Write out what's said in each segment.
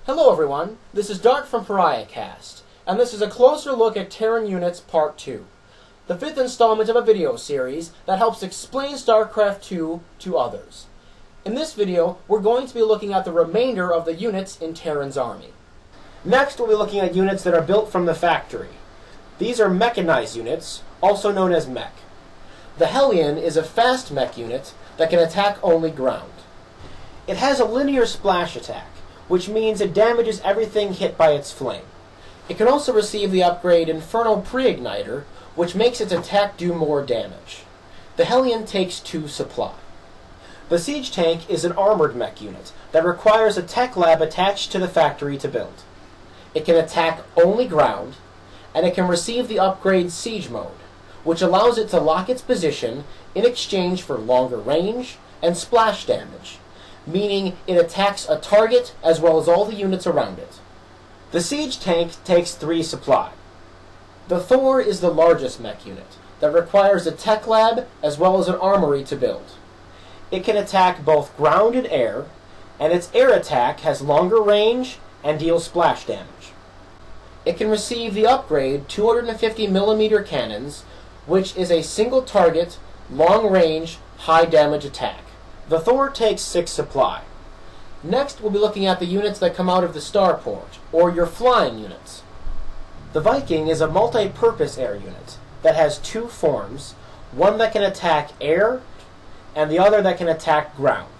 Hello everyone, this is Dart from PariahCast, and this is a closer look at Terran Units Part 2, the fifth installment of a video series that helps explain StarCraft 2 to others. In this video, we're going to be looking at the remainder of the units in Terran's army. Next, we'll be looking at units that are built from the factory. These are mechanized units, also known as Mech. The Hellion is a fast mech unit that can attack only ground. It has a linear splash attack, which means it damages everything hit by its flame. It can also receive the upgrade Infernal Pre-Igniter, which makes its attack do more damage. The Hellion takes 2 supply. The Siege Tank is an armored mech unit that requires a tech lab attached to the factory to build. It can attack only ground, and it can receive the upgrade Siege Mode, which allows it to lock its position in exchange for longer range and splash damage, meaning it attacks a target as well as all the units around it. The Siege Tank takes 3 supply. The Thor is the largest mech unit that requires a tech lab as well as an armory to build. It can attack both ground and air, and its air attack has longer range and deals splash damage. It can receive the upgrade 250mm cannons, which is a single target, long range, high damage attack. The Thor takes 6 supply. Next, we'll be looking at the units that come out of the starport, or your flying units. The Viking is a multi-purpose air unit that has 2 forms, one that can attack air, and the other that can attack ground.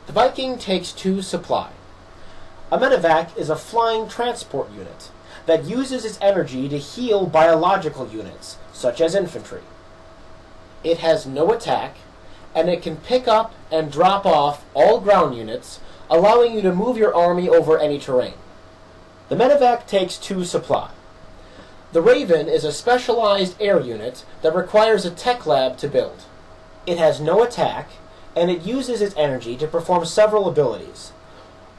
The Viking takes 2 supply. A medevac is a flying transport unit that uses its energy to heal biological units, such as infantry. It has no attack, and it can pick up and drop off all ground units, allowing you to move your army over any terrain. The medevac takes 2 supply. The Raven is a specialized air unit that requires a tech lab to build. It has no attack, and it uses its energy to perform several abilities,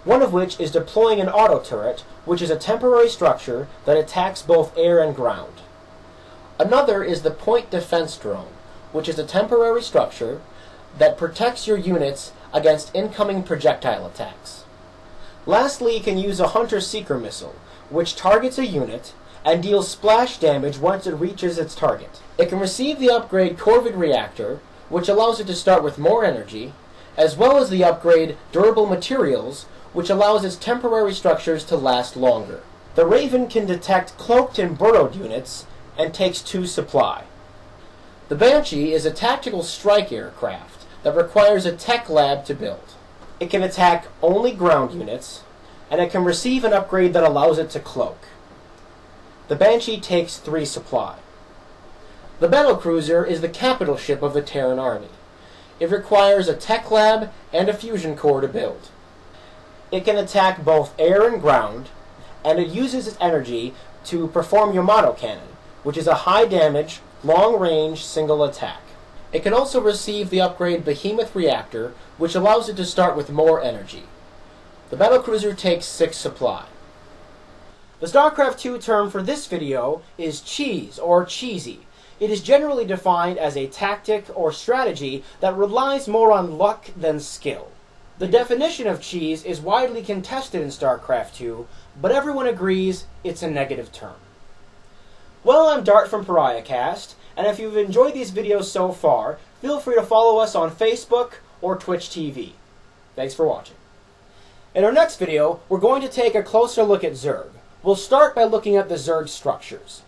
one of which is deploying an auto turret, which is a temporary structure that attacks both air and ground. Another is the Point Defense Drone, which is a temporary structure that protects your units against incoming projectile attacks. Lastly, you can use a Hunter-Seeker missile, which targets a unit and deals splash damage once it reaches its target. It can receive the upgrade Corvid Reactor, which allows it to start with more energy, as well as the upgrade Durable Materials, which allows its temporary structures to last longer. The Raven can detect cloaked and burrowed units and takes 2 supply. The Banshee is a tactical strike aircraft that requires a tech lab to build. It can attack only ground units, and it can receive an upgrade that allows it to cloak. The Banshee takes 3 supply. The Battlecruiser is the capital ship of the Terran army. It requires a tech lab and a fusion core to build. It can attack both air and ground, and it uses its energy to perform Yamato Cannon, which is a high damage, long range single attack. It can also receive the upgrade Behemoth Reactor, which allows it to start with more energy. The Battlecruiser takes 6 supply. The StarCraft 2 term for this video is cheese or cheesy. It is generally defined as a tactic or strategy that relies more on luck than skill. The definition of cheese is widely contested in StarCraft 2, but everyone agrees it's a negative term. Well, I'm Dart from PariahCast, and if you've enjoyed these videos so far, feel free to follow us on Facebook or Twitch TV. Thanks for watching. In our next video, we're going to take a closer look at Zerg. We'll start by looking at the Zerg structures.